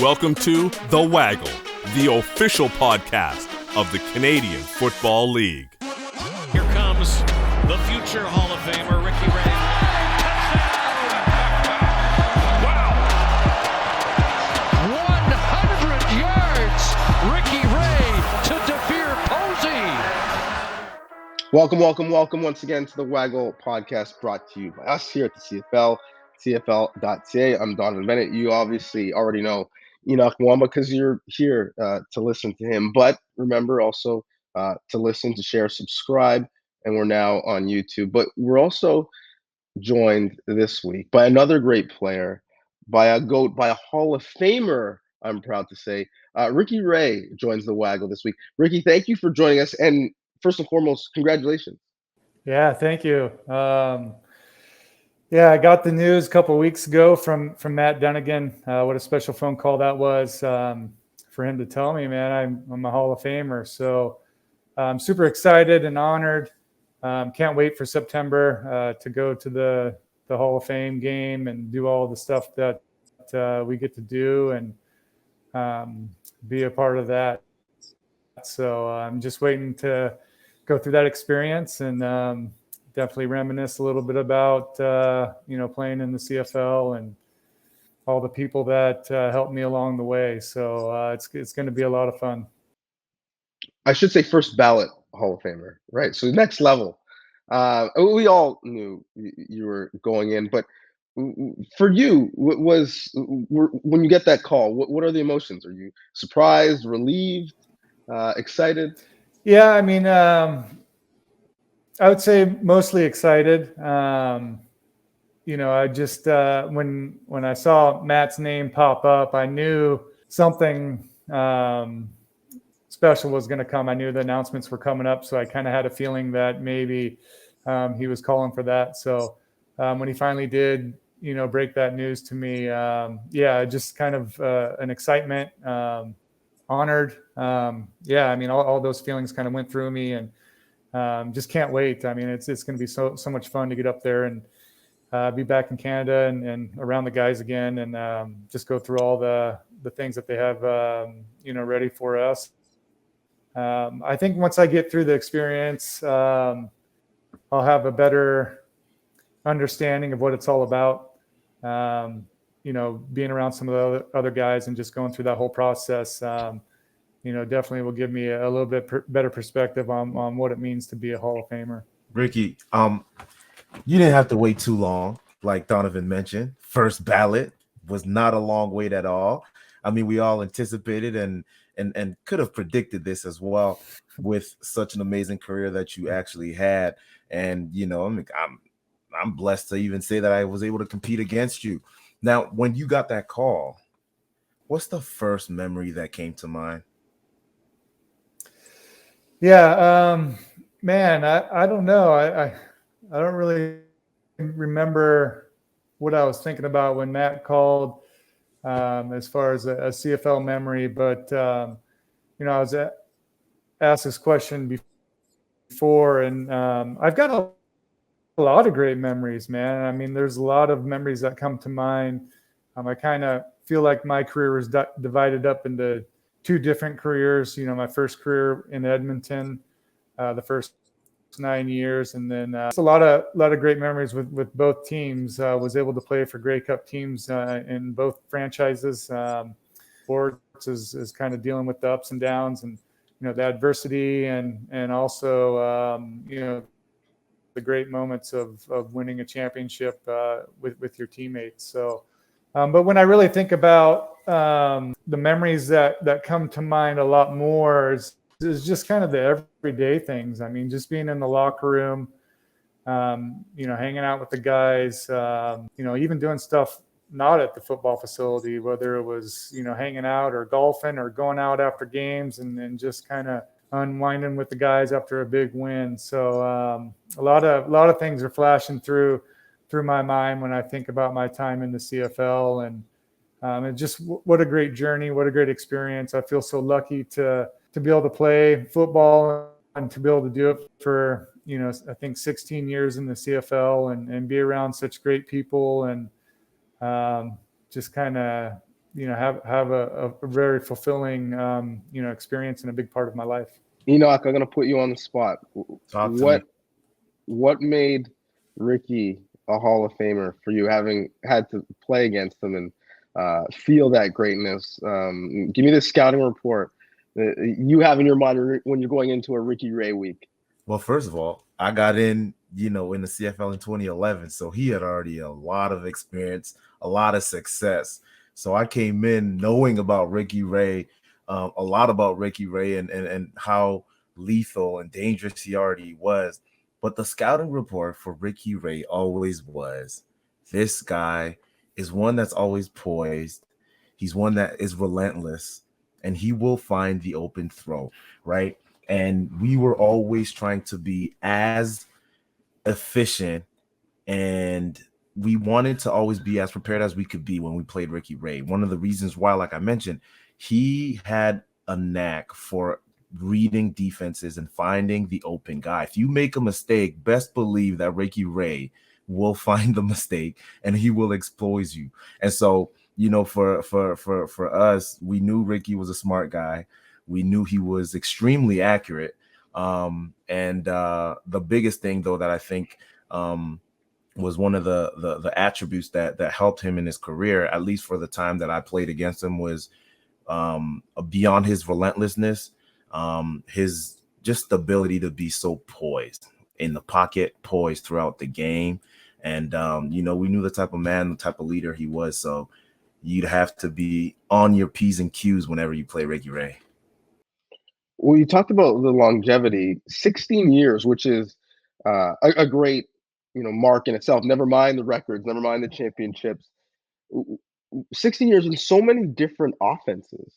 Welcome to The Waggle, the official podcast of the Canadian Football League. Here comes the future Hall of Famer, Ricky Ray. Touchdown! Wow! 100 yards, Ricky Ray to Defeer Posey. Welcome once again to the Waggle podcast, brought to you by us here at the CFL, CFL.ca. I'm Donnovan Bennett. You obviously already know Henoc because you're here to listen to him. But remember also to listen, to share, subscribe, and we're now on YouTube. But we're also joined this week by another great player, by a GOAT, by a Hall of Famer, I'm proud to say. Ricky Ray joins the Waggle this week. Ricky, thank you for joining us. And first and foremost, congratulations. Yeah, thank you. I got the news a couple of weeks ago from Matt Dunnigan. What a special phone call that was for him to tell me, man, I'm a Hall of Famer. So I'm super excited and honored. Can't wait for September to go to the Hall of Fame game and do all the stuff that we get to do and be a part of that. So I'm just waiting to go through that experience and definitely reminisce a little bit about, playing in the CFL and all the people that helped me along the way. So it's going to be a lot of fun. I should say first ballot Hall of Famer, right? So next level. We all knew you were going in, but for you, when you get that call, what are the emotions? Are you surprised, relieved, excited? Yeah, I mean, I would say mostly excited. I just when I saw Matt's name pop up, I knew something special was going to come. I knew the announcements were coming up, so I kind of had a feeling that maybe he was calling for that. So when he finally did, break that news to me, just kind of an excitement, honored. All those feelings kind of went through me, and just can't wait. I mean, it's going to be so much fun to get up there and be back in Canada and around the guys again, and just go through all the things that they have, ready for us. I think once I get through the experience, I'll have a better understanding of what it's all about. Being around some of the other guys and just going through that whole process, definitely will give me a little bit better perspective on what it means to be a Hall of Famer. Ricky, you didn't have to wait too long. Like Donnovan mentioned, first ballot was not a long wait at all. I mean, we all anticipated and could have predicted this as well with such an amazing career that you actually had. And, I'm blessed to even say that I was able to compete against you. Now, when you got that call, what's the first memory that came to mind? Yeah, man, I don't know. I don't really remember what I was thinking about when Matt called as far as a CFL memory. But, I was asked this question before, and I've got a lot of great memories, man. I mean, there's a lot of memories that come to mind. I kind of feel like my career was divided up into two different careers. My first career in Edmonton, the first 9 years, and then a lot of great memories with both teams. Was able to play for Grey Cup teams in both franchises. Sports is kind of dealing with the ups and downs and the adversity and also the great moments of winning a championship with your teammates. So, but when I really think about the memories that come to mind a lot more is just kind of the everyday things. I mean, just being in the locker room, hanging out with the guys, even doing stuff not at the football facility, whether it was, hanging out or golfing or going out after games and just kind of unwinding with the guys after a big win. So a lot of things are flashing through my mind when I think about my time in the CFL, and just what a great journey, what a great experience. I feel so lucky to be able to play football and to be able to do it for, I think 16 years in the CFL and be around such great people and just kind of have a very fulfilling, experience and a big part of my life. Enoch, I'm gonna put you on the spot. Talk to me. What made Ricky a Hall of Famer for you, having had to play against him and feel that greatness? Give me the scouting report that you have in your mind when you're going into a Ricky Ray week. Well, first of all, I got in the CFL in 2011, so he had already a lot of experience, a lot of success. So I came in knowing about Ricky Ray, a lot about Ricky Ray and how lethal and dangerous he already was. But the scouting report for Ricky Ray always was, this guy is one that's always poised. He's one that is relentless, and he will find the open throw, right? And we were always trying to be as efficient, and we wanted to always be as prepared as we could be when we played Ricky Ray. One of the reasons why, like I mentioned, he had a knack for reading defenses and finding the open guy. If you make a mistake, best believe that Ricky Ray will find the mistake and he will expose you. And so, for us, we knew Ricky was a smart guy. We knew he was extremely accurate. And the biggest thing, though, that I think was one of the attributes that helped him in his career, at least for the time that I played against him, was beyond his relentlessness, his just ability to be so poised in the pocket, poised throughout the game. And, we knew the type of man, the type of leader he was. So you'd have to be on your P's and Q's whenever you play Ricky Ray. Well, you talked about the longevity, 16 years, which is a great, mark in itself. Never mind the records, never mind the championships. 16 years in so many different offenses,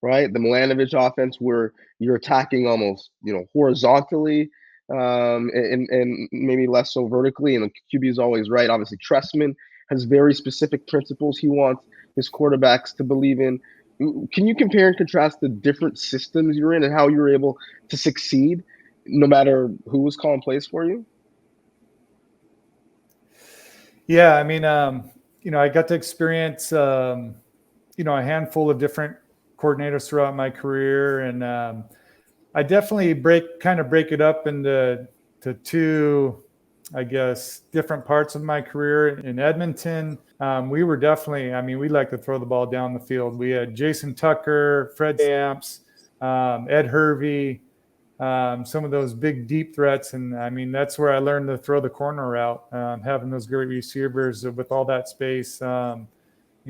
right? The Milanovic offense, where you're attacking almost, horizontally, and maybe less so vertically. And the QB is always right. Obviously, Tressman has very specific principles he wants his quarterbacks to believe in. Can you compare and contrast the different systems you're in and how you were able to succeed no matter who was calling plays for you? Yeah, I mean, I got to experience, a handful of different coordinators throughout my career, and I definitely break it up into two, I guess, different parts of my career. In Edmonton, we were definitely, we like to throw the ball down the field. We had Jason Tucker, Fred Stamps, Ed Hervey, some of those big deep threats. And that's where I learned to throw the corner route, having those great receivers with all that space, being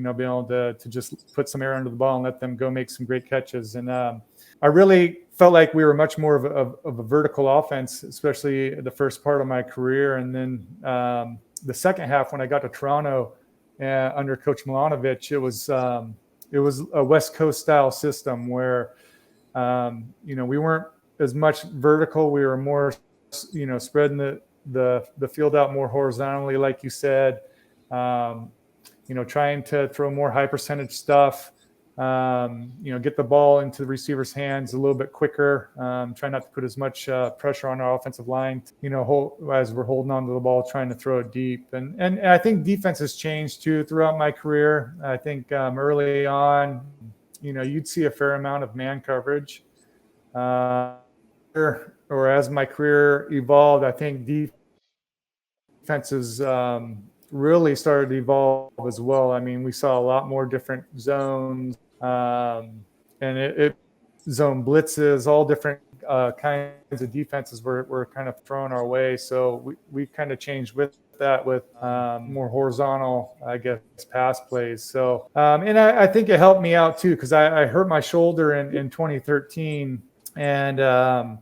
able to just put some air under the ball and let them go make some great catches. And I really felt like we were much more of a vertical offense, especially the first part of my career. And then the second half, when I got to Toronto under Coach Milanovic, it was a West Coast style system where, we weren't as much vertical. We were more, spreading the field out more horizontally, like you said, trying to throw more high percentage stuff, get the ball into the receiver's hands a little bit quicker, try not to put as much pressure on our offensive line, as we're holding on to the ball, trying to throw it deep. And I think defense has changed too throughout my career. I think early on, you'd see a fair amount of man coverage. Or as my career evolved, I think defenses really started to evolve as well. We saw a lot more different zones, and it zone blitzes, all different kinds of defenses were kind of thrown our way. So we kind of changed with that, with more horizontal, I guess, pass plays. So and I think it helped me out too, because I hurt my shoulder in 2013. And, I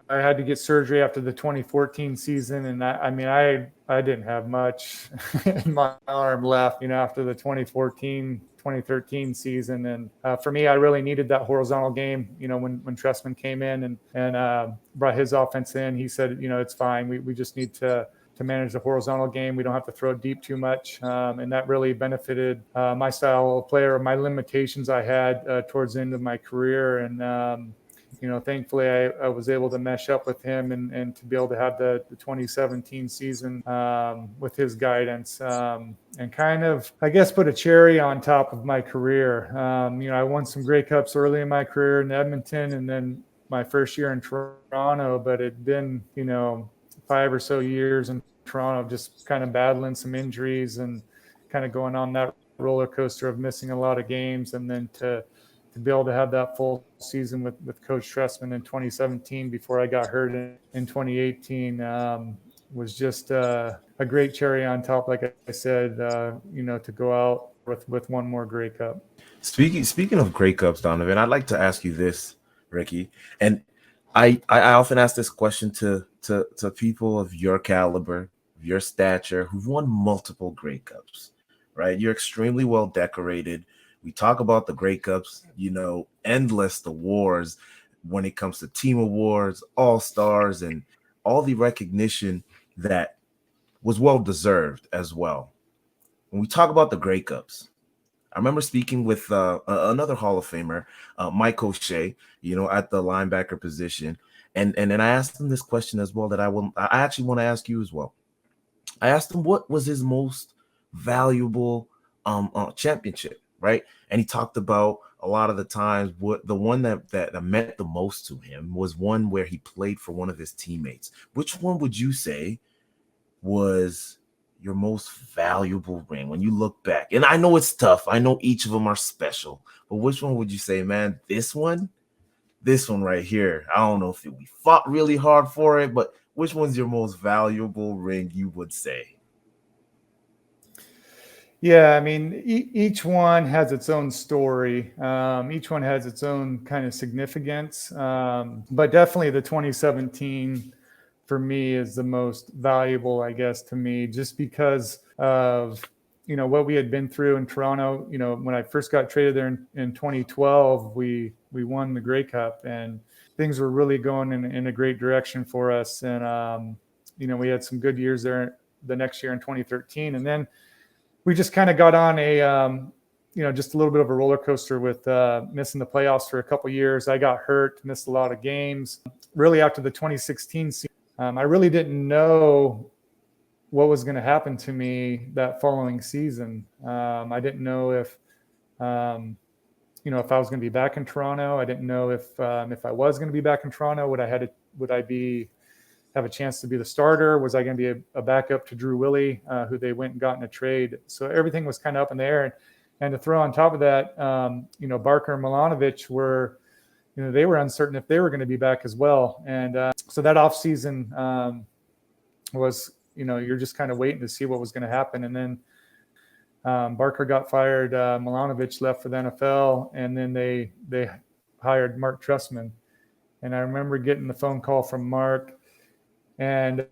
had to get surgery after the 2014 season. And I didn't have much in my arm left, after the 2013 season. And for me, I really needed that horizontal game. When Tressman came in and brought his offense in, he said, it's fine. We just need to manage the horizontal game. We don't have to throw deep too much. And that really benefited my style of player, my limitations I had towards the end of my career. And, thankfully I was able to mesh up with him and to be able to have the 2017 season with his guidance and kind of, I guess, put a cherry on top of my career. I won some Grey Cups early in my career in Edmonton, and then my first year in Toronto, but it'd been, 5 or so years in Toronto, just kind of battling some injuries and kind of going on that roller coaster of missing a lot of games. And then to be able to have that full season with Coach Trestman in 2017 before I got hurt in 2018 was just a great cherry on top, like I said, to go out with one more Grey Cup. Speaking of Grey Cups, Donnovan, I'd like to ask you this, Ricky, and I often ask this question to people of your caliber, of your stature, who've won multiple Grey Cups, right? You're extremely well decorated. We talk about the Grey Cups, endless awards when it comes to team awards, all-stars, and all the recognition that was well-deserved as well. When we talk about the Grey Cups, I remember speaking with another Hall of Famer, Mike O'Shea, at the linebacker position. And I asked him this question as well that I actually want to ask you as well. I asked him what was his most valuable championship, right? And he talked about a lot of the times the one that meant the most to him was one where he played for one of his teammates. Which one would you say was your most valuable ring when you look back? And I know it's tough. I know each of them are special, but which one would you say, man, this one right here? I don't know if we fought really hard for it, but which one's your most valuable ring, you would say? Yeah, I mean, each one has its own story. Each one has its own kind of significance. But definitely the 2017 for me is the most valuable, I guess, to me, just because of, what we had been through in Toronto. When I first got traded there in 2012, we won the Grey Cup and things were really going in a great direction for us. And, we had some good years there the next year in 2013. And then we just kind of got on a, just a little bit of a roller coaster with missing the playoffs for a couple of years. I got hurt, missed a lot of games. Really after the 2016 season, I really didn't know what was going to happen to me that following season. I didn't know if I was going to be back in Toronto. I didn't know if I was going to be back in Toronto, would I have a chance to be the starter? Was I going to be a backup to Drew Willie, who they went and got in a trade? So everything was kind of up in the air. And to throw on top of that, Barker and Milanovic were, they were uncertain if they were going to be back as well. And so that offseason was, you're just kind of waiting to see what was going to happen. And then Barker got fired. Milanovic left for the NFL. And then they hired Mark Trestman. And I remember getting the phone call from Mark. And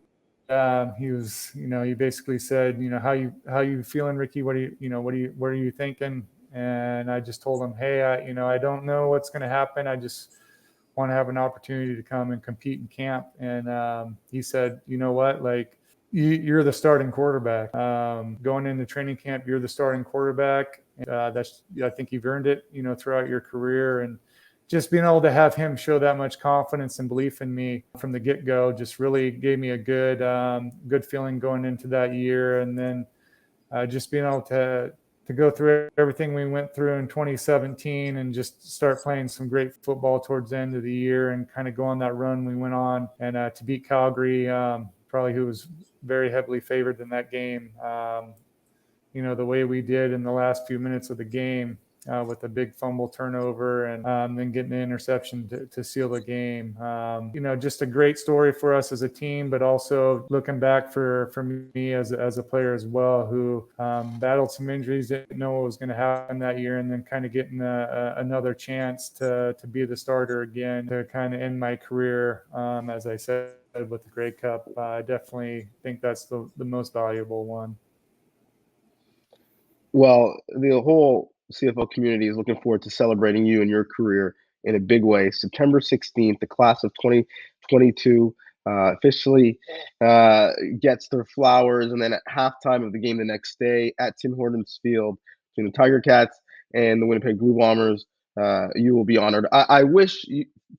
he was, he basically said, how you feeling, Ricky? What are you thinking? And I just told him, hey, I don't know what's going to happen. I just want to have an opportunity to come and compete in camp. And he said, you know what, like you're the starting quarterback. Going into training camp, you're the starting quarterback. I think you've earned it, throughout your career. And just being able to have him show that much confidence and belief in me from the get-go just really gave me a good feeling going into that year. And then just being able to go through everything we went through in 2017 and just start playing some great football towards the end of the year and kind of go on that run we went on and to beat Calgary, probably who was very heavily favored in that game. The way we did in the last few minutes of the game, with a big fumble turnover and then getting the interception to seal the game. Just a great story for us as a team, but also looking back for me as a player as well, who battled some injuries, didn't know what was going to happen that year, and then kind of getting another chance to be the starter again, to kind of end my career, as I said, with the Grey Cup. I definitely think that's the most valuable one. Well, the whole CFL community is looking forward to celebrating you and your career in a big way. September 16th, the class of 2022 officially gets their flowers, and then at halftime of the game the next day at Tim Hortons Field between the Tiger Cats and the Winnipeg Blue Bombers, you will be honored. I wish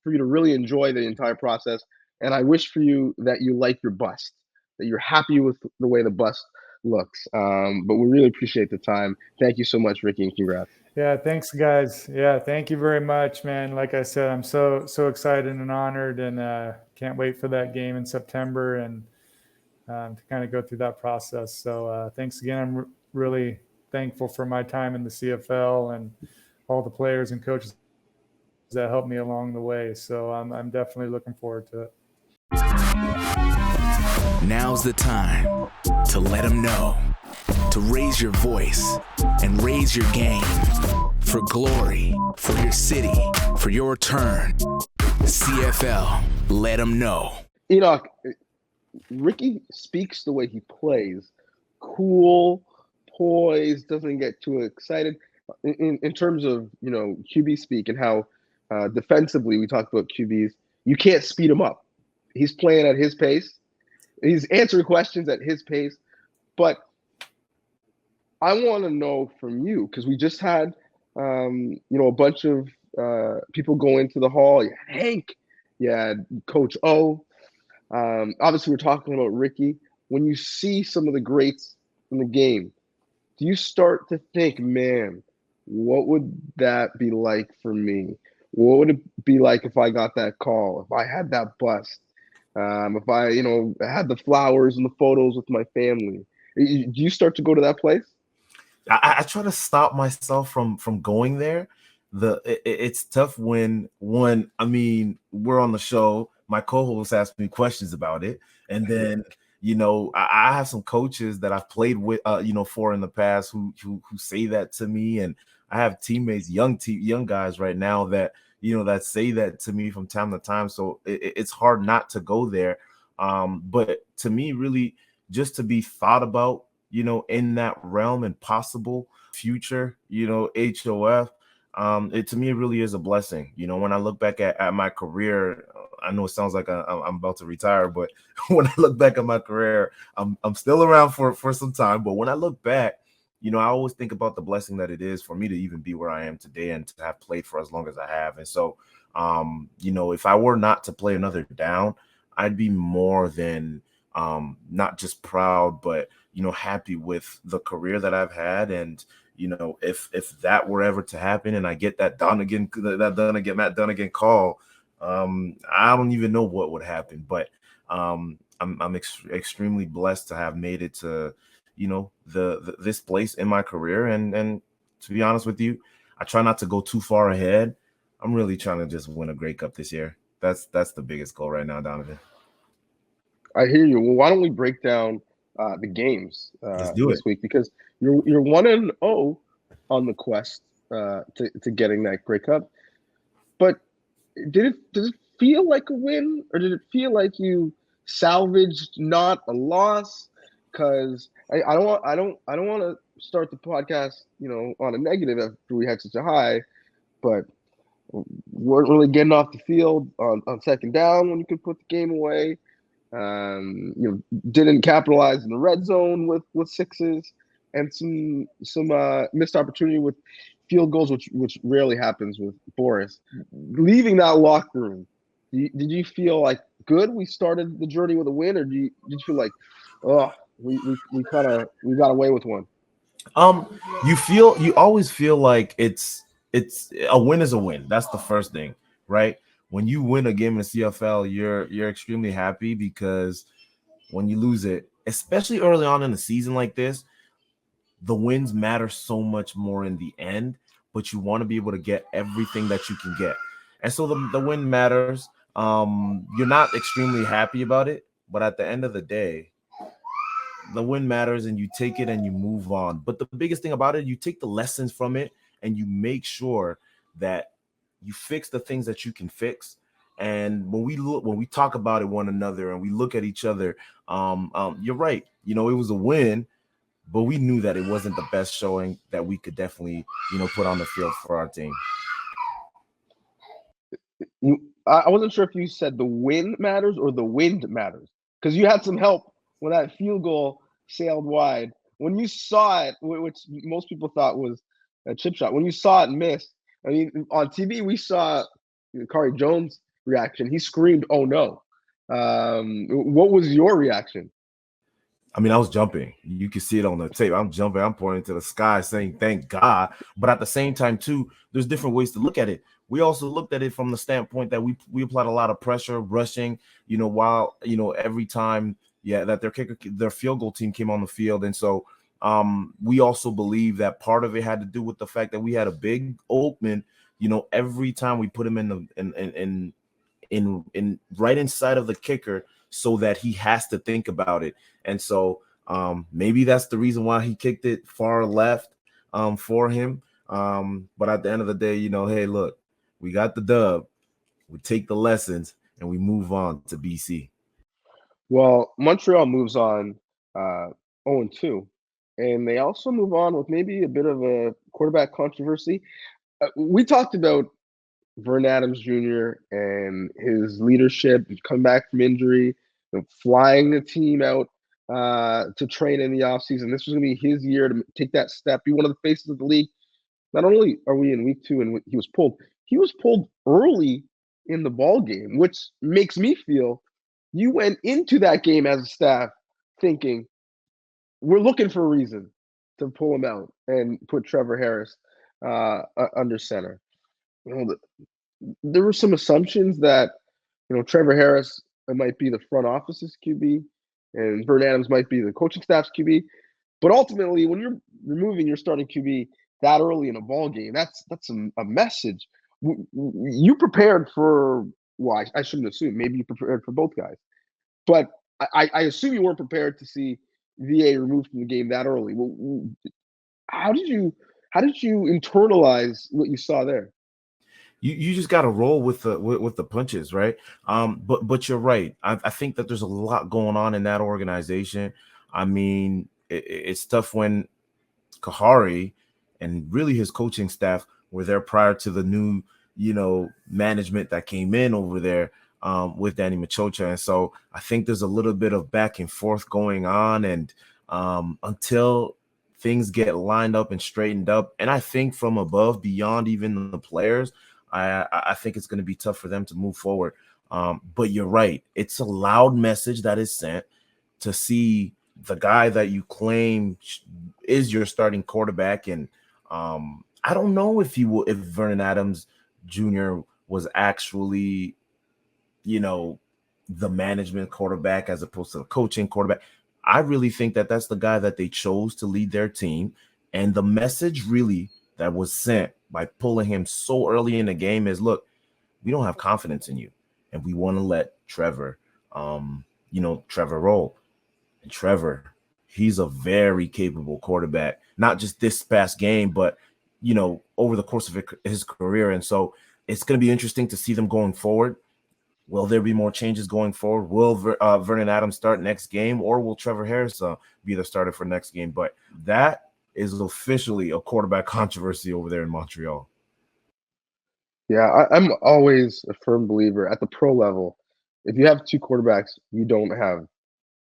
for you to really enjoy the entire process. And I wish for you that you like your bust, that you're happy with the way the bust looks. But we really appreciate the time. Thank you so much, Ricky, and congrats. Yeah, thanks, guys. Yeah, thank you very much, man. Like I said, I'm so excited and honored, and can't wait for that game in September and to kind of go through that process. So thanks again. I'm really thankful for my time in the CFL and all the players and coaches that helped me along the way. So I'm definitely looking forward to it. Now's the time to let them know, to raise your voice and raise your game for glory, for your city, for your turn. CFL, let them know. Henoc, Ricky speaks the way he plays. Cool, poised, doesn't get too excited. In terms of, QB speak and how defensively we talked about QBs, you can't speed him up. He's playing at his pace. He's answering questions at his pace. But I want to know from you, because we just had, a bunch of people go into the hall. You had Hank, you had Coach O. Obviously, we're talking about Ricky. When you see some of the greats in the game, do you start to think, man, what would that be like for me? What would it be like if I got that call, if I had that bust, if I, had the flowers and the photos with my family? Do you start to go to that place? I try to stop myself from going there. It's tough when we're on the show, my co-host asked me questions about it, and then I have some coaches that I've played with for in the past who say that to me, and I have teammates, young guys right now that that say that to me from time to time. So it's hard not to go there. But to me, really, just to be thought about, in that realm and possible future, HOF, it to me, it really is a blessing. When I look back at my career, I know it sounds like I'm about to retire, but when I look back at my career, I'm still around for some time. But when I look back, I always think about the blessing that it is for me to even be where I am today and to have played for as long as I have. And so, if I were not to play another down, I'd be more than not just proud, but happy with the career that I've had. And if that were ever to happen and I get that Matt Dunnigan call, I don't even know what would happen. But I'm extremely blessed to have made it to this place in my career. And to be honest with you, I try not to go too far ahead. I'm really trying to just win a Grey Cup this year. That's the biggest goal right now, Donnovan. I hear you. Well, why don't we break down the games this week, because you're 1-0 on the quest to getting that Grey Cup. But did it feel like a win, or did it feel like you salvaged not a loss? Because I don't want to start the podcast on a negative after we had such a high, but weren't really getting off the field on second down when you could put the game away. Didn't capitalize in the red zone with sixes, and some missed opportunity with field goals, which rarely happens with Boris. Leaving that locker room, did you feel like good? We started the journey with a win, or did you feel like, oh, we got away with one? You always feel like it's a win is a win. That's the first thing, right? When you win a game in the CFL, you're extremely happy, because when you lose it, especially early on in the season like this, the wins matter so much more in the end, but you want to be able to get everything that you can get. And so the win matters. You're not extremely happy about it, but at the end of the day, the win matters, and you take it and you move on. But the biggest thing about it, you take the lessons from it and you make sure that you fix the things that you can fix. And when we talk about it one another and we look at each other, you're right. It was a win, but we knew that it wasn't the best showing that we could definitely, put on the field for our team. I wasn't sure if you said the win matters or the wind matters, because you had some help when that field goal sailed wide. When you saw it, which most people thought was a chip shot, when you saw it miss, I mean, on TV we saw Kari Jones reaction. He screamed, "Oh no!" What was your reaction? I mean, I was jumping. You can see it on the tape. I'm jumping. I'm pointing to the sky, saying "Thank God." But at the same time, too, there's different ways to look at it. We also looked at it from the standpoint that we applied a lot of pressure, rushing. While every time, that their field goal team came on the field, and so we also believe that part of it had to do with the fact that we had a big open. Every time we put him in the in right inside of the kicker, so that he has to think about it. And so maybe that's the reason why he kicked it far left for him. But at the end of the day, hey, look, we got the dub. We take the lessons and we move on to BC. Well, Montreal moves on 0-2, and they also move on with maybe a bit of a quarterback controversy. We talked about Vern Adams Jr. and his leadership, coming back from injury, flying the team out to train in the offseason. This was going to be his year to take that step, be one of the faces of the league. Not only are we in week 2 and he was pulled early in the ball game, which makes me feel you went into that game as a staff thinking we're looking for a reason to pull him out and put Trevor Harris under center. There were some assumptions that Trevor Harris might be the front office's QB and Vern Adams might be the coaching staff's QB. But ultimately, when you're removing your starting QB that early in a ball game, that's a message. You prepared for, well, I shouldn't assume. Maybe you prepared for both guys. But I assume you weren't prepared to see VA removed from the game that early. Well, how did you internalize what you saw there? You just got to roll with the punches, right? But you're right. I think that there's a lot going on in that organization. I mean, it's tough when Kahari and really his coaching staff were there prior to the new, management that came in over there with Danny Machocha. And so I think there's a little bit of back and forth going on, and until things get lined up and straightened up, and I think from above, beyond even the players, I think it's going to be tough for them to move forward. But you're right. It's a loud message that is sent to see the guy that you claim is your starting quarterback. And I don't know if Vernon Adams Jr. was actually, the management quarterback as opposed to the coaching quarterback. I really think that that's the guy that they chose to lead their team. And the message really that was sent by pulling him so early in the game is, look, we don't have confidence in you, and we want to let Trevor roll. And Trevor, he's a very capable quarterback, not just this past game, but, over the course of his career. And so it's going to be interesting to see them going forward. Will there be more changes going forward? Will Vernon Adams start next game, or will Trevor Harris be the starter for next game? But that is officially a quarterback controversy over there in Montreal. Yeah, I'm always a firm believer at the pro level. If you have 2 quarterbacks, you don't have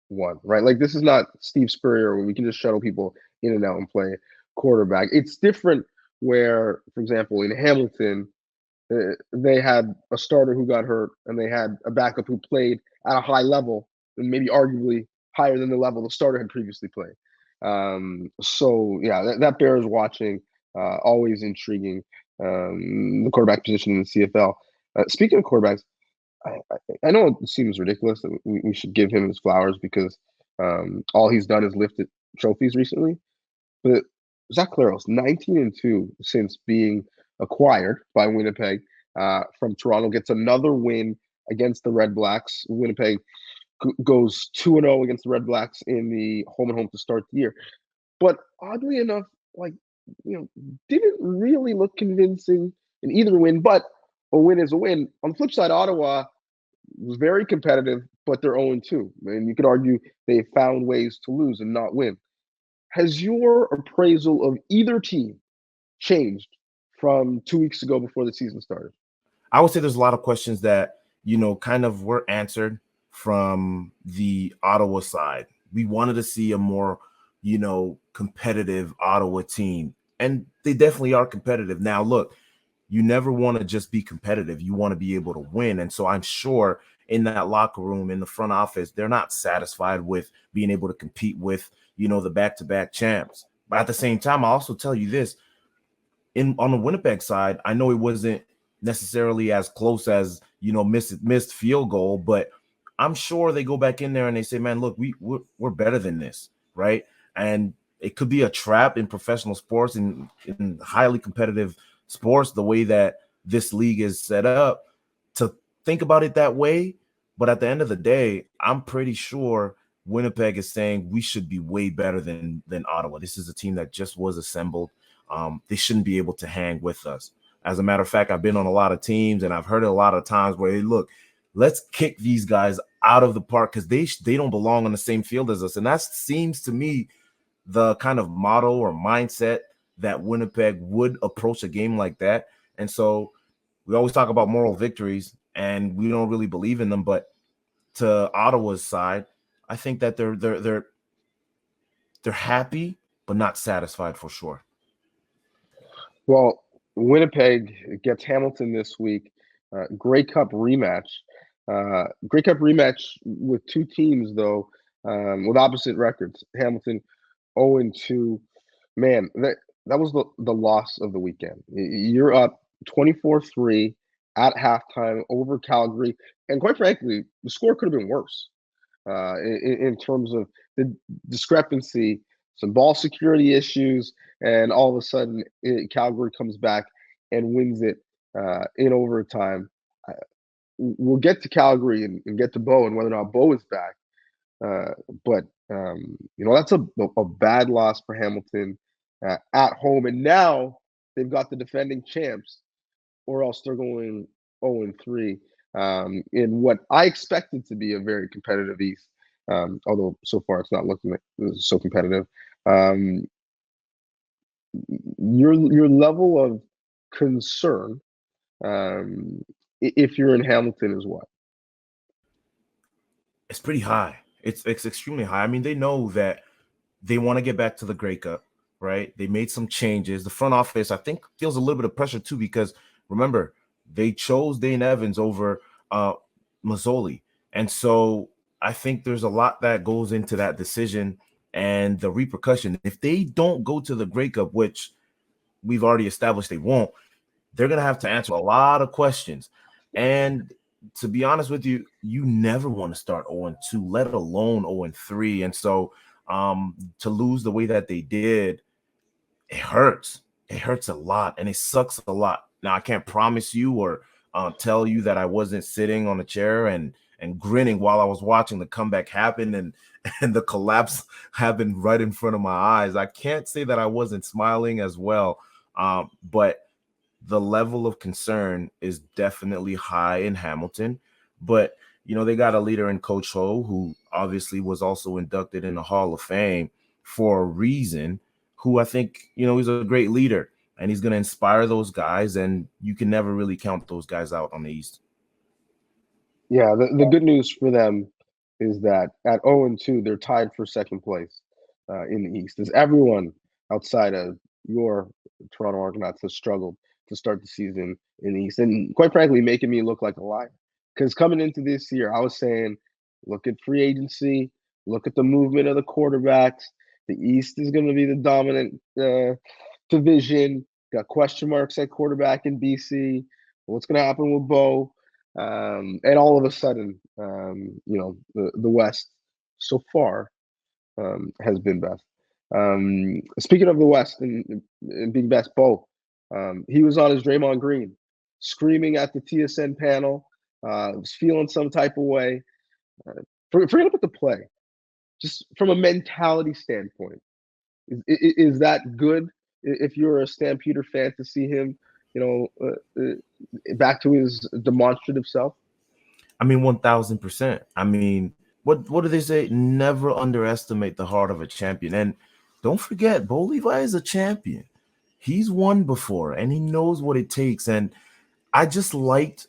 one, right? Like, this is not Steve Spurrier where we can just shuttle people in and out and play quarterback. It's different where, for example, in Hamilton, they had a starter who got hurt and they had a backup who played at a high level and maybe arguably higher than the level the starter had previously played. So yeah, that bears watching. Always intriguing. The quarterback position in the CFL. Speaking of quarterbacks, I know it seems ridiculous that we should give him his flowers because all he's done is lifted trophies recently. But Zach Claros, 19-2 since being acquired by Winnipeg from Toronto, gets another win against the Red Blacks. Winnipeg goes 2-0 against the Red Blacks in the home and home to start the year. But oddly enough, didn't really look convincing in either win, but a win is a win. On the flip side, Ottawa was very competitive, but they're 0-2. And you could argue they found ways to lose and not win. Has your appraisal of either team changed from 2 weeks ago before the season started? I would say there's a lot of questions that, kind of were answered from the Ottawa side. We wanted to see a more, competitive Ottawa team, and they definitely are competitive. Now, look, you never want to just be competitive. You want to be able to win. And so I'm sure in that locker room, in the front office, they're not satisfied with being able to compete with, the back-to-back champs. But at the same time, I'll also tell you this, on the Winnipeg side, I know it wasn't necessarily as close as, missed field goal, but I'm sure they go back in there and they say, man, look, we're better than this, right? And it could be a trap in professional sports and in highly competitive sports, the way that this league is set up, to think about it that way. But at the end of the day, I'm pretty sure Winnipeg is saying we should be way better than Ottawa. This is a team that just was assembled. They shouldn't be able to hang with us. As a matter of fact, I've been on a lot of teams and I've heard it a lot of times where, hey, look, let's kick these guys out of the park because they don't belong on the same field as us. And that seems to me the kind of motto or mindset that Winnipeg would approach a game like that. And so we always talk about moral victories and we don't really believe in them. But to Ottawa's side, I think that they're happy but not satisfied for sure. Well, Winnipeg gets Hamilton this week. Grey Cup rematch. Grey Cup rematch with two teams, though, with opposite records. Hamilton 0-2. Man, that was the loss of the weekend. You're up 24-3 at halftime over Calgary. And quite frankly, the score could have been worse in terms of the discrepancy, some ball security issues, and all of a sudden Calgary comes back and wins it in overtime. We'll get to Calgary and get to Bo and whether or not Bo is back. But that's a bad loss for Hamilton at home. And now they've got the defending champs, or else they're going 0-3 in what I expected to be a very competitive East. Although so far it's not looking like so competitive. Your level of concern, if you're in Hamilton, is what? It's pretty high. It's extremely high. I mean, they know that they want to get back to the Grey Cup, right? They made some changes. The front office, I think, feels a little bit of pressure too because remember, they chose Dane Evans over Mazzoli. And so I think there's a lot that goes into that decision and the repercussion. If they don't go to the Grey Cup, which we've already established they won't, they're going to have to answer a lot of questions. And to be honest with you, you never want to start 0-2, let alone 0-3. And so to lose the way that they did, it hurts. It hurts a lot and it sucks a lot. Now, I can't promise you or tell you that I wasn't sitting on a chair and grinning while I was watching the comeback happen and the collapse happened right in front of my eyes. I can't say that I wasn't smiling as well, but the level of concern is definitely high in Hamilton. But, they got a leader in Coach Ho, who obviously was also inducted in the Hall of Fame for a reason, who I think, he's a great leader and he's going to inspire those guys. And you can never really count those guys out on the East. Yeah, the good news for them is that at 0-2, they're tied for second place in the East. As everyone outside of your Toronto Argonauts has struggled to start the season in the East. And quite frankly, making me look like a liar. Because coming into this year, I was saying, look at free agency, look at the movement of the quarterbacks. The East is going to be the dominant division. Got question marks at quarterback in BC. What's going to happen with Bo? And all of a sudden, the West so far has been best. Speaking of the West and being best, Bo, he was on his Draymond Green, screaming at the TSN panel, was feeling some type of way. Forget about the play. Just from a mentality standpoint, is that good if you're a Stampeder fan to see him, back to his demonstrative self? I mean, 1000%. I mean, what do they say? Never underestimate the heart of a champion. And don't forget, Bo Levi is a champion. He's won before and he knows what it takes. And I just liked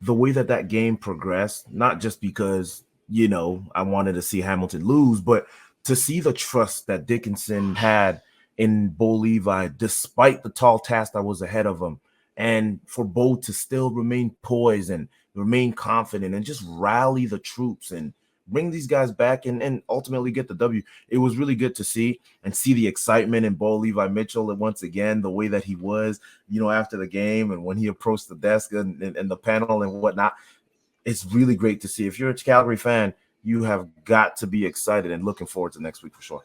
the way that game progressed, not just because, I wanted to see Hamilton lose, but to see the trust that Dickinson had in Bo Levi, despite the tall task that was ahead of him. and for both to still remain poised and remain confident and just rally the troops and bring these guys back and ultimately get the W. It was really good to see the excitement in Bo Levi Mitchell, and once again, the way that he was, after the game and when he approached the desk and the panel and whatnot. It's really great to see. If you're a Calgary fan, you have got to be excited and looking forward to next week for sure.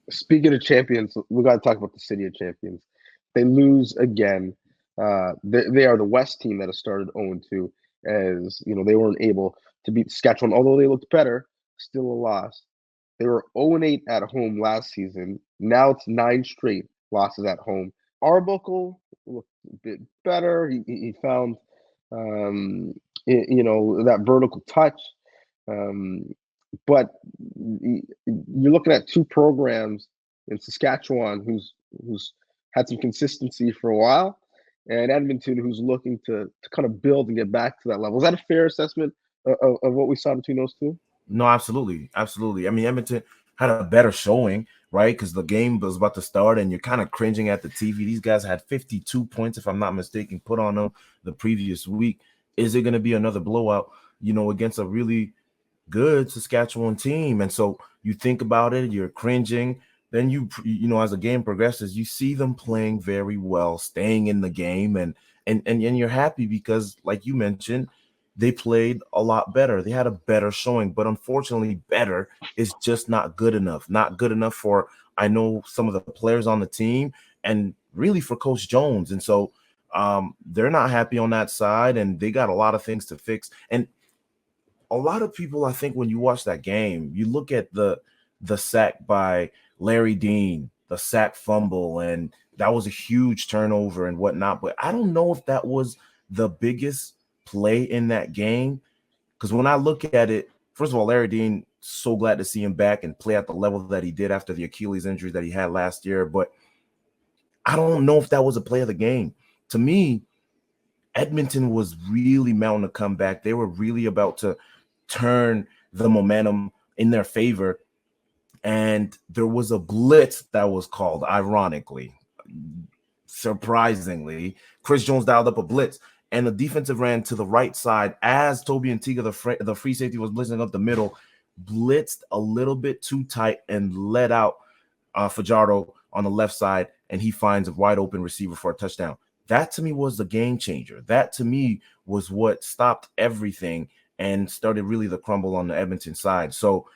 Speaking of champions, we got to talk about the City of Champions. They lose again. They are the West team that has started 0-2, as they weren't able to beat Saskatchewan, although they looked better. Still a loss. They were 0-8 at home last season. Now it's 9 straight losses at home. Arbuckle looked a bit better. He found that vertical touch. But you're looking at two programs in Saskatchewan who's had some consistency for a while, and Edmonton who's looking to kind of build and get back to that level. Is that a fair assessment of what we saw between those two? No, absolutely. I mean, Edmonton had a better showing, right? Because the game was about to start and you're kind of cringing at the TV. These guys had 52 points, if I'm not mistaken, put on them the previous week. Is it going to be another blowout, against a really good Saskatchewan team? And so you think about it, you're cringing. Then as the game progresses, you see them playing very well, staying in the game, and you're happy because, like you mentioned, they played a lot better. They had a better showing, but unfortunately, better is just not good enough. Not good enough for, I know, some of the players on the team, and really for Coach Jones. And so they're not happy on that side, and they got a lot of things to fix. And a lot of people, I think, when you watch that game, you look at the sack by Larry Dean, the sack fumble, and that was a huge turnover and whatnot. But I don't know if that was the biggest play in that game, because when I look at it, first of all, Larry Dean, so glad to see him back and play at the level that he did after the Achilles injury that he had last year. But I don't know if that was a play of the game. To me, Edmonton was really mounting a comeback. They were really about to turn the momentum in their favor. And there was a blitz that was called, ironically, surprisingly. Chris Jones dialed up a blitz, and the defensive ran to the right side as Toby Antigua, the free safety, was blitzing up the middle, blitzed a little bit too tight and let out Fajardo on the left side, and he finds a wide open receiver for a touchdown. That to me was the game changer. That to me was what stopped everything and started really the crumble on the Edmonton side. So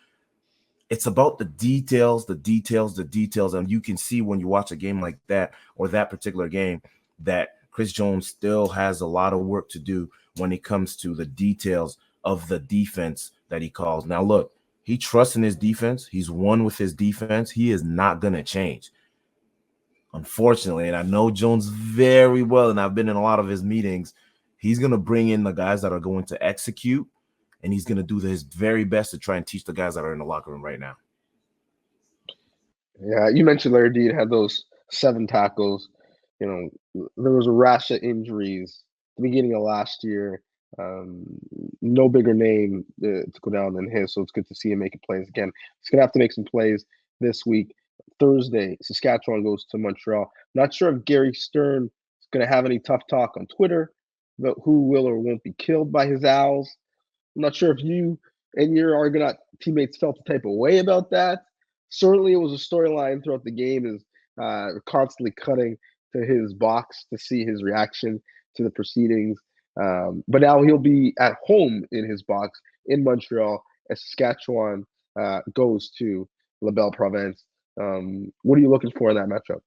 it's about the details. And you can see when you watch a game like that, or that particular game, that Chris Jones still has a lot of work to do when it comes to the details of the defense that he calls. Now, look, he trusts in his defense. He's won with his defense. He is not going to change. Unfortunately, and I know Jones very well, and I've been in a lot of his meetings, he's going to bring in the guys that are going to execute, and he's going to do his very best to try and teach the guys that are in the locker room right now. Yeah, you mentioned Larry Dean had those 7 tackles. There was a rash of injuries at the beginning of last year. No bigger name to go down than his, so it's good to see him making plays again. He's going to have to make some plays this week. Thursday, Saskatchewan goes to Montreal. Not sure if Gary Stern is going to have any tough talk on Twitter about who will or won't be killed by his Owls. I'm not sure if you and your Argonaut teammates felt the type of way about that. Certainly, it was a storyline throughout the game, is constantly cutting to his box to see his reaction to the proceedings. But now he'll be at home in his box in Montreal as Saskatchewan goes to La Belle Province. What are you looking for in that matchup?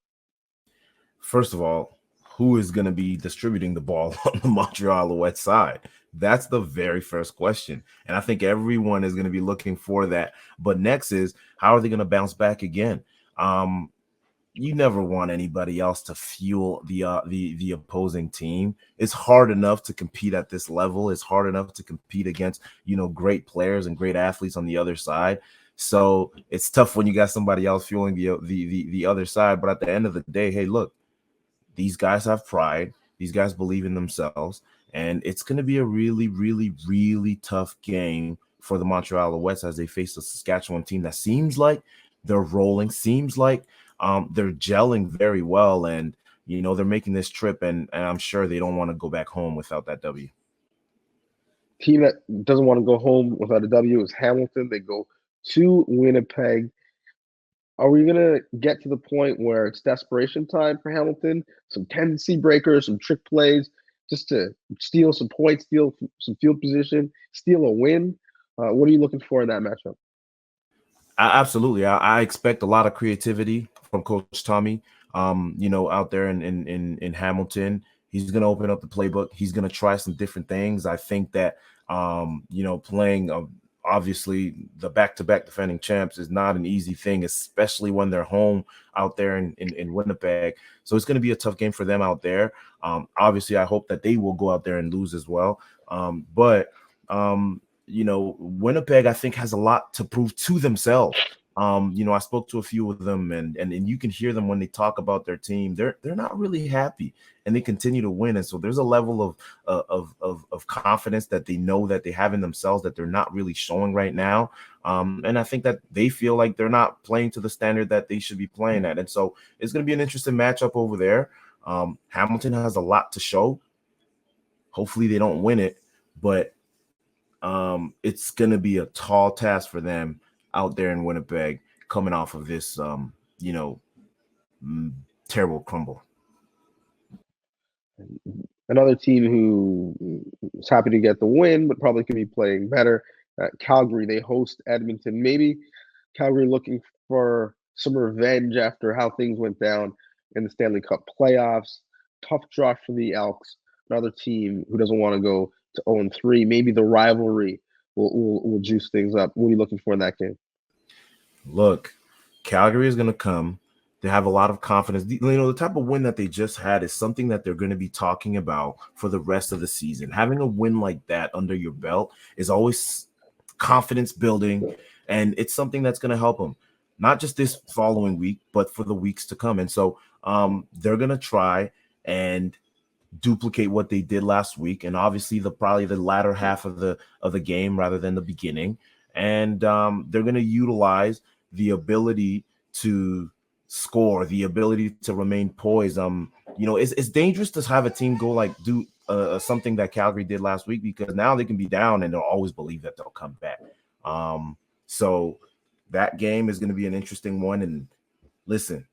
First of all, who is going to be distributing the ball on the Montreal Alouette side? That's the very first question. And I think everyone is going to be looking for that. But next is, how are they going to bounce back again? You never want anybody else to fuel the opposing team. It's hard enough to compete at this level. It's hard enough to compete against, great players and great athletes on the other side. So it's tough when you got somebody else fueling the other side. But at the end of the day, hey, look, these guys have pride. These guys believe in themselves. And it's going to be a really, really, really tough game for the Montreal Alouettes as they face a Saskatchewan team that seems like they're rolling, seems like they're gelling very well. And, they're making this trip, and I'm sure they don't want to go back home without that W. Team that doesn't want to go home without a W is Hamilton. They go to Winnipeg. Are we going to get to the point where it's desperation time for Hamilton? Some tendency breakers, some trick plays, just to steal some points, steal some field position, steal a win? What are you looking for in that matchup? Absolutely. I expect a lot of creativity from Coach Tommy, out there in Hamilton. He's going to open up the playbook. He's going to try some different things. I think that, playing obviously the back-to-back defending champs is not an easy thing, especially when they're home out there in Winnipeg. So it's going to be a tough game for them out there. Obviously, I hope that they will go out there and lose as well. Winnipeg, I think, has a lot to prove to themselves. I spoke to a few of them, and you can hear them when they talk about their team. They're not really happy, and they continue to win. And so there's a level of confidence that they know that they have in themselves that they're not really showing right now. And I think that they feel like they're not playing to the standard that they should be playing at. And so it's going to be an interesting matchup over there. Hamilton has a lot to show. Hopefully they don't win it, but it's going to be a tall task for them out there in Winnipeg coming off of this, terrible crumble. Another team who is happy to get the win, but probably could be playing better. Calgary, they host Edmonton. Maybe Calgary looking for some revenge after how things went down in the Stanley Cup playoffs. Tough draw for the Elks. Another team who doesn't want to go to 0-3. Maybe the rivalry will juice things up. What are you looking for in that game? Look, Calgary is going to come. They have a lot of confidence. The type of win that they just had is something that they're going to be talking about for the rest of the season. Having a win like that under your belt is always confidence building, and it's something that's going to help them, not just this following week, but for the weeks to come. And so they're going to try and duplicate what they did last week, and obviously probably the latter half of the game rather than the beginning. And they're going to utilize the ability to score, the ability to remain poised. It's dangerous to have a team go do something that Calgary did last week, because now they can be down and they'll always believe that they'll come back. So that game is going to be an interesting one. And listen,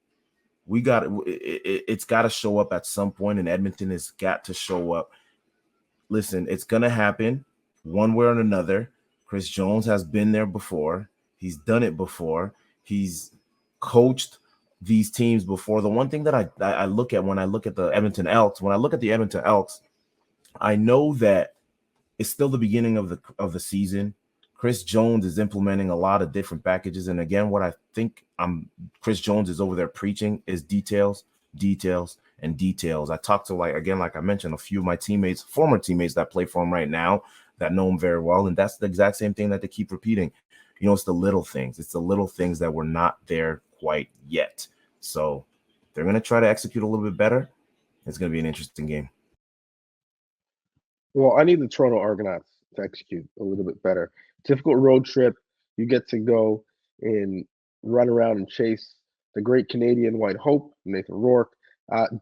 it's got to show up at some point, and Edmonton has got to show up. Listen, it's going to happen one way or another. Chris Jones has been there before. He's done it before. He's coached these teams before. The one thing that I look at when I look at the Edmonton Elks, I know that it's still the beginning of the season. Chris Jones is implementing a lot of different packages. And again, what I think Chris Jones is over there preaching is details, details, and details. I talked to, like I mentioned, a few of my teammates, former teammates that play for him right now that know him very well. And that's the exact same thing that they keep repeating. It's the little things. It's the little things that were not there quite yet. So they're going to try to execute a little bit better. It's going to be an interesting game. Well, I need the Toronto Argonauts to execute a little bit better. Difficult road trip. You get to go and run around and chase the great Canadian White Hope, Nathan Rourke.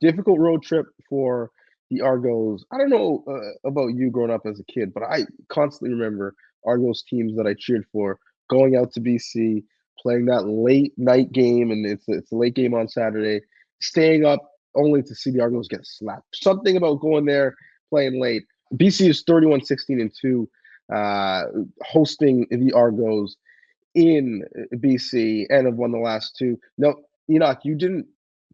Difficult road trip for the Argos. I don't know about you growing up as a kid, but I constantly remember Argos teams that I cheered for going out to BC, playing that late night game, and it's a late game on Saturday, staying up only to see the Argos get slapped. Something about going there, playing late. BC is 31-16-2, hosting the Argos in BC, and have won the last two. Now, Henoc, you didn't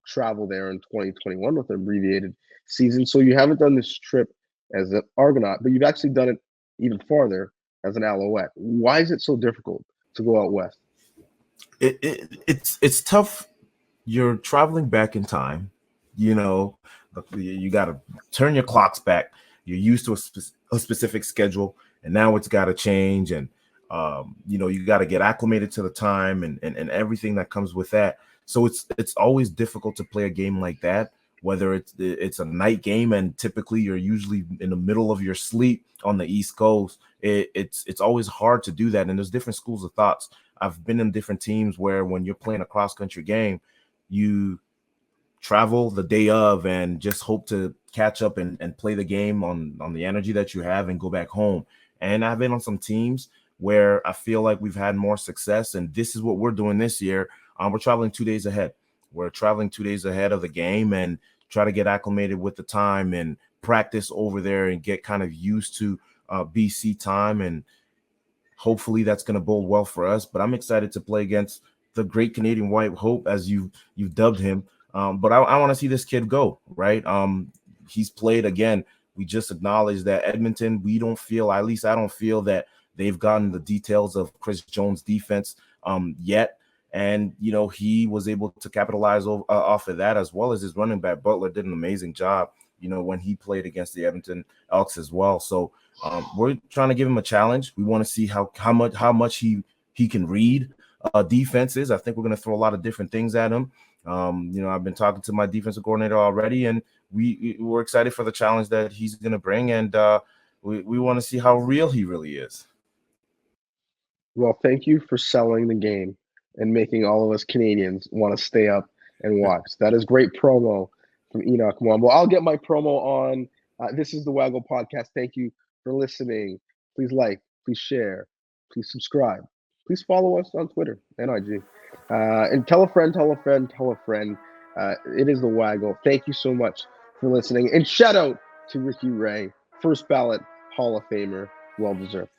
travel there in 2021 with an abbreviated season, so you haven't done this trip as an Argonaut, but you've actually done it even farther as an Alouette. Why is it so difficult to go out west? It's tough. You're traveling back in time. You got to turn your clocks back. You're used to a specific schedule, and now it's got to change. And you got to get acclimated to the time and everything that comes with that. So it's always difficult to play a game like that, whether it's a night game, and typically you're usually in the middle of your sleep on the East Coast. It's always hard to do that, and there's different schools of thoughts. I've been in different teams where when you're playing a cross-country game, you travel the day of and just hope to catch up and play the game on the energy that you have and go back home. And I've been on some teams where I feel like we've had more success, and this is what we're doing this year. We're traveling 2 days ahead. We're traveling 2 days ahead of the game and try to get acclimated with the time and practice over there and get kind of used to BC time. And hopefully that's going to bode well for us. But I'm excited to play against the great Canadian White Hope, as you've dubbed him. But I want to see this kid go, right? He's played again. We just acknowledged that Edmonton, we don't feel, at least I don't feel that they've gotten the details of Chris Jones' defense yet. And, you know, he was able to capitalize off of that, as well as his running back. Butler did an amazing job, you know, when he played against the Edmonton Elks as well. So we're trying to give him a challenge. We want to see how much he can read defenses. I think we're going to throw a lot of different things at him. You know, I've been talking to my defensive coordinator already, and we're excited for the challenge that he's going to bring. And we want to see how real he really is. Well, thank you for selling the game and making all of us Canadians want to stay up and watch. That is great promo from Henoc Mwamba. I'll get my promo on. This is the Waggle Podcast. Thank you for listening. Please like, please share, please subscribe. Please follow us on Twitter and IG. And tell a friend, tell a friend, tell a friend. It is the Waggle. Thank you so much for listening. And shout out to Ricky Ray, first ballot Hall of Famer. Well deserved.